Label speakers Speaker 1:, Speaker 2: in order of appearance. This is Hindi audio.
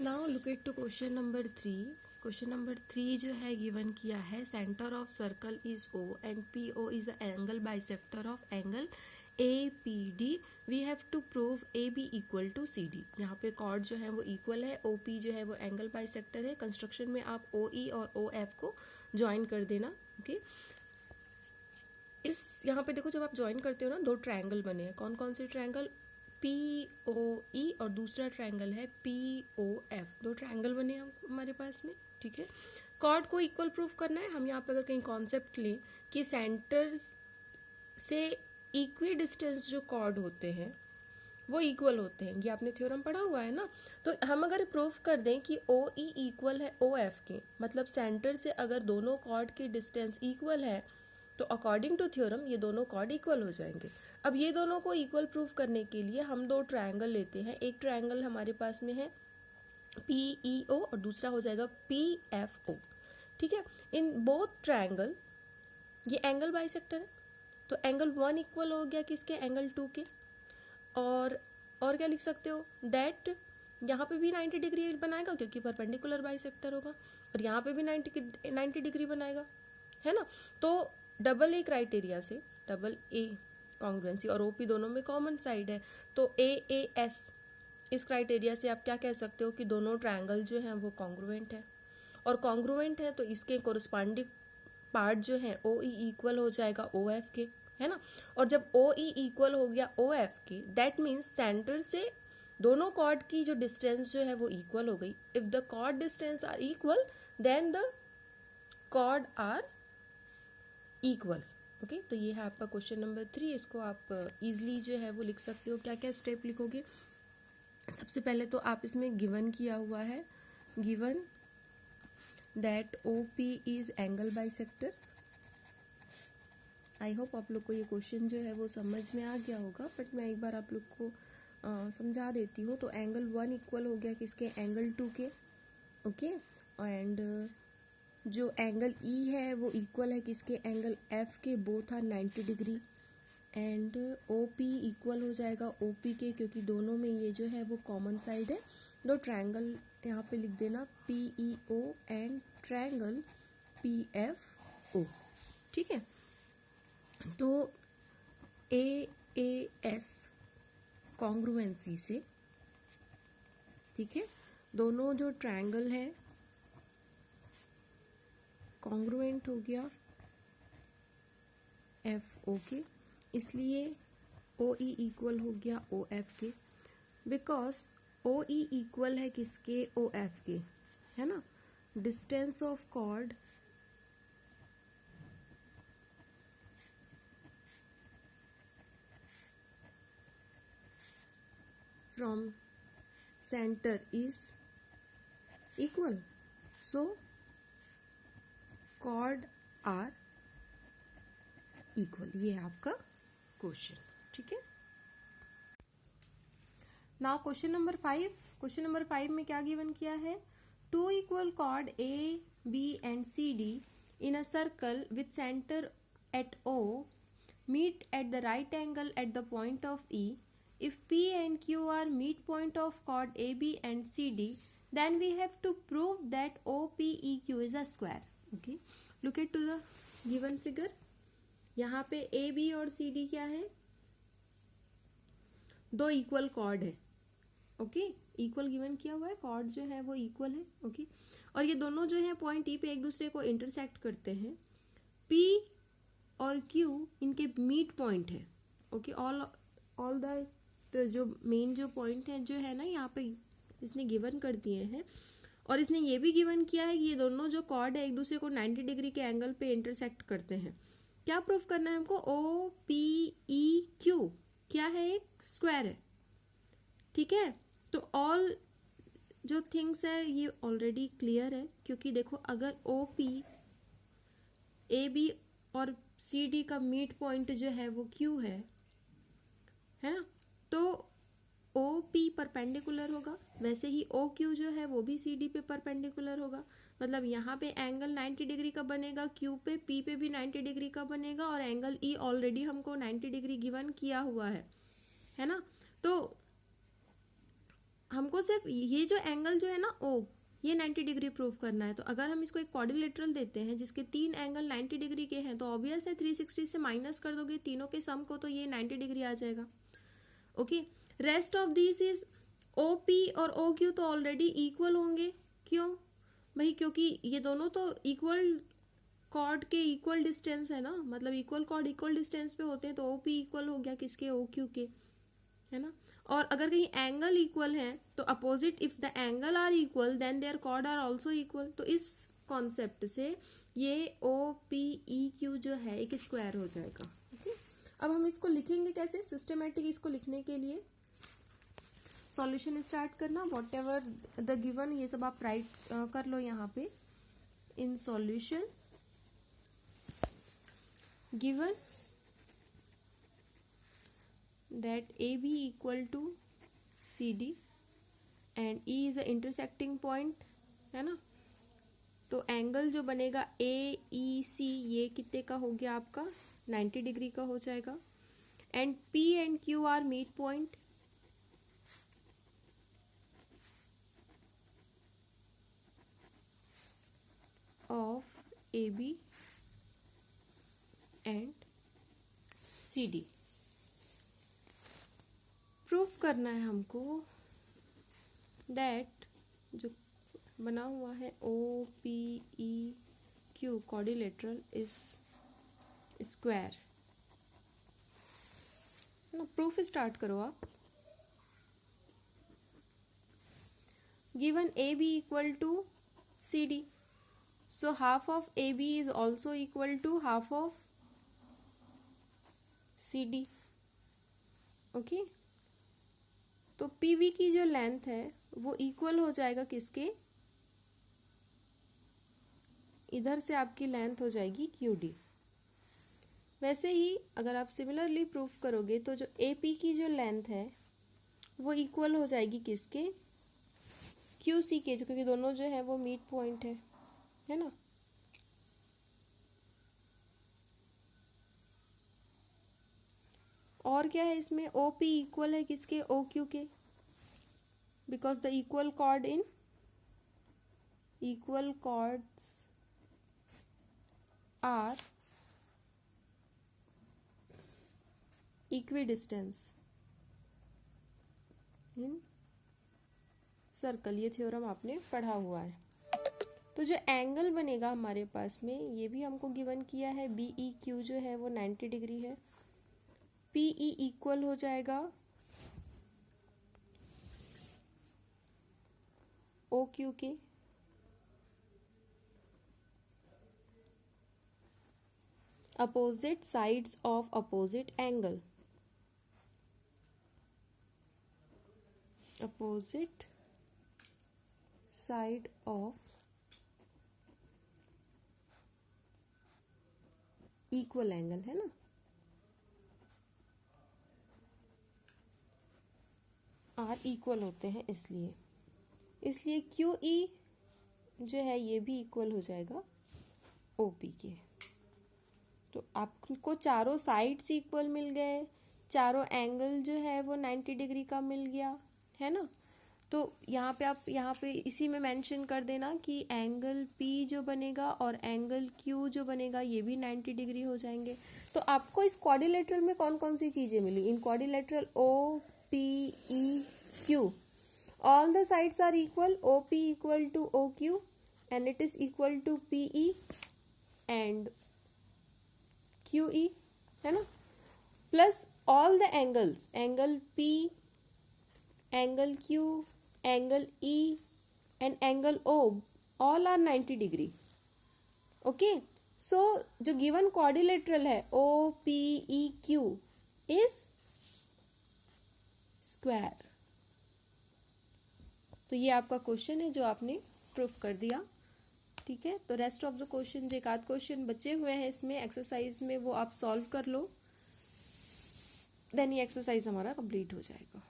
Speaker 1: Now look at to question number 3. Question number 3 जो है गिवन किया है, center of circle is O and PO is the angle bisector of angle APD. We have to prove AB equal to CD. यहाँ पे कॉर्ड जो है वो इक्वल है, OP जो है वो एंगल बाइसेक्टर है. कंस्ट्रक्शन में आप OE और OF को ज्वाइन कर देना. ओके इस यहाँ पे देखो, जब आप ज्वाइन करते हो ना, दो ट्रायंगल बने हैं. कौन कौन से ट्रायंगल? POE और दूसरा ट्रायंगल है POF. दो ट्रायंगल बने हैं हमारे पास में. ठीक है, कॉर्ड को इक्वल प्रूफ करना है. हम यहाँ पे अगर कहीं कॉन्सेप्ट लें कि सेंटर से इक्वी डिस्टेंस जो कॉर्ड होते हैं वो इक्वल होते हैं, ये आपने थ्योरम पढ़ा हुआ है ना. तो हम अगर प्रूफ कर दें कि OE इक्वल है OF के, मतलब सेंटर से अगर दोनों कॉर्ड की डिस्टेंस इक्वल है, तो अकॉर्डिंग टू थ्योरम ये दोनों कॉर्ड इक्वल हो जाएंगे. अब ये दोनों को इक्वल प्रूफ करने के लिए हम दो ट्रायंगल लेते हैं. एक ट्रायंगल हमारे पास में है PEO और दूसरा हो जाएगा PFO. ठीक है, इन बोथ ट्रायंगल ये एंगल बाइसेक्टर है, तो एंगल 1 इक्वल हो गया किसके? एंगल 2 के. और क्या लिख सकते हो? दैट यहाँ पे भी 90 डिग्री बनाएगा क्योंकि परपेंडिकुलर बाइसेक्टर होगा, और यहाँ पे भी 90 डिग्री बनाएगा, है ना. तो डबल ए क्राइटेरिया से, डबल ए कॉन्ग्रुएंसी और OP दोनों में कॉमन साइड है, तो AAS इस क्राइटेरिया से आप क्या कह सकते हो कि दोनों ट्रायंगल जो हैं वो कॉन्ग्रुएंट है. और कॉन्ग्रुएंट है तो इसके कोरस्पॉन्डिंग पार्ट जो है OE इक्वल हो जाएगा OF के, है ना. और जब OE इक्वल हो गया OF के, दैट मीन्स सेंटर से दोनों कॉर्ड की जो डिस्टेंस जो है वो इक्वल हो गई. If the chord distance are equal then the chord are equal. Okay, तो ये है आपका क्वेश्चन नंबर 3. इसको आप इजीली जो है वो लिख सकते हो. क्या क्या स्टेप लिखोगे? सबसे पहले तो आप इसमें गिवन किया हुआ है, given that OP is angle bisector. I hope आप लोग को ये क्वेश्चन जो है वो समझ में आ गया होगा, बट मैं एक बार आप लोग को समझा देती हूँ. तो एंगल 1 इक्वल हो गया किसके? एंगल 2 के. ओके, एंड जो एंगल E है वो इक्वल है किसके? एंगल F के. Both are 90 degree. And OP equal हो जाएगा OP के, क्योंकि दोनों में ये जो है वो कॉमन साइड है. दो ट्रायंगल यहाँ पे लिख देना, PEO एंड ट्रायंगल PFO. ठीक है, तो AAS कॉन्ग्रुएंसी से, ठीक है, दोनों जो ट्रायंगल है कॉन्ग्रुएंट हो गया FO के, इसलिए OE इक्वल हो गया OF के. बिकॉज OE इक्वल है किसके? OF के, है ना. Distance of chord from center is equal, so chord are equal. ये है आपका क्वेश्चन. ठीक है, now question number 5. Question number 5 में क्या गिवन किया है? Two equal chord AB and CD in a circle with center at O meet at the right angle at the point of E. If P and Q are midpoint of chord AB and CD, then we have to prove that OPEQ is a square. Okay, look at to the given figure. यहाँ पे AB और CD क्या है? दो इक्वल कॉर्ड है. ओके, इक्वल गिवन किया हुआ है, कॉर्ड जो है वो इक्वल है. ओके, और ये दोनों जो है पॉइंट E पे एक दूसरे को इंटरसेक्ट करते हैं. P और Q इनके मीट पॉइंट है. ओके, ऑल द जो मेन जो पॉइंट है जो है ना यहाँ पे इसने गिवन कर दिए हैं. और इसने ये भी गिवन किया है कि ये दोनों जो कॉर्ड है एक दूसरे को 90 डिग्री के एंगल पे इंटरसेक्ट करते हैं. क्या प्रूफ करना है हमको? OPEQ क्या है? एक स्क्वायर है. ठीक है, तो ऑल जो थिंग्स है ये ऑलरेडी क्लियर है, क्योंकि देखो अगर OP AB और CD का मीट पॉइंट जो है वो Q है ना, तो OP परपेंडिकुलर होगा, वैसे ही OQ जो है वो भी CD पे परपेंडिकुलर होगा. मतलब यहाँ पे एंगल 90 डिग्री का बनेगा Q पे, P पे भी 90 डिग्री का बनेगा, और एंगल E ऑलरेडी हमको 90 डिग्री गिवन किया हुआ है ना. तो हमको सिर्फ ये जो एंगल जो है ना ओ, ये 90 डिग्री प्रूव करना है। तो अगर हम इसको एक क्वाड्रिलेटरल देते हैं जिसके 3 एंगल 90 डिग्री के हैं, तो ऑब्वियस है 360 से माइनस कर दोगे तीनों के सम को, तो ये 90 डिग्री आ जाएगा। Okay, rest of this is O P और ओ क्यू तो ऑलरेडी इक्वल होंगे। क्यों भाई? क्योंकि ये दोनों तो इक्वल कॉर्ड के इक्वल डिस्टेंस है ना, मतलब इक्वल कॉर्ड इक्वल डिस्टेंस पे होते हैं, तो ओ पी इक्वल हो गया किसके? ओ क्यू के, है ना। और अगर कहीं एंगल इक्वल है तो opposite, if the angle are equal then their chord are also equal. तो इस कॉन्सेप्ट से ये ओ पी ई क्यू जो है एक स्क्वायर हो जाएगा। ओके, अब हम इसको लिखेंगे कैसे? सिस्टमेटिक इसको लिखने के लिए सॉल्यूशन स्टार्ट करना, वॉट एवर द गिवन, ये सब आप राइट कर लो यहाँ पे। In solution given that AB equal to CD and E is a intersecting point, है ना। तो एंगल जो बनेगा AEC ये कितने का हो गया आपका? 90 डिग्री का हो जाएगा। And P and Q are meet point, of AB and CD। Proof करना है हमको दैट जो बना हुआ है O P E Q quadrilateral is square, है ना। प्रूफ स्टार्ट करो आप। Given A B equal to C D, so half of A B is also equal to half of C D. Okay, तो पीबी की जो लेंथ है वो इक्वल हो जाएगा किसके? इधर से आपकी लेंथ हो जाएगी क्यूडी। वैसे ही अगर आप सिमिलरली प्रूफ करोगे तो जो एपी की जो लेंथ है वो इक्वल हो जाएगी किसके? क्यूसी के, जो क्योंकि दोनों जो है वो मीट पॉइंट है ना। और क्या है इसमें? ओ पी इक्वल है किसके? ओ क्यू के, because the equal chord in equal chords are equidistance in circle. ये थ्योरम आपने पढ़ा हुआ है। तो जो एंगल बनेगा हमारे पास में, ये भी हमको गिवन किया है, बी ई क्यू जो है वो 90 डिग्री है। पी ई इक्वल हो जाएगा ओ क्यू के, opposite sides of opposite angle, opposite side of equal angle, है ना। आर इक्वल होते हैं इसलिए क्यू ई जो है ये भी इक्वल हो जाएगा ओपी के। तो आपको चारों साइड्स इक्वल मिल गए, चारों एंगल जो है वो 90 डिग्री का मिल गया, है ना। तो यहाँ पे इसी में मेंशन कर देना कि एंगल P जो बनेगा और एंगल Q जो बनेगा ये भी 90 डिग्री हो जाएंगे। तो आपको इस क्वाड्रिलेटरल में कौन कौन सी चीजें मिली? इन quadrilateral O P E Q, all the sides are equal, OP equal to OQ and it is equal to PE and QE, है ना। Plus all the angles, angle P, angle Q, angle E and angle O, all are 90 degree. Okay, so जो गिवन क्वाड्रिलेटरल है OPEQ इज स्क्वायर। तो ये आपका क्वेश्चन है जो आपने प्रूफ कर दिया, ठीक है। तो रेस्ट ऑफ द क्वेश्चन, एक आध क्वेश्चन बचे हुए हैं इसमें एक्सरसाइज में, वो आप सॉल्व कर लो, देन ये एक्सरसाइज हमारा कंप्लीट हो जाएगा।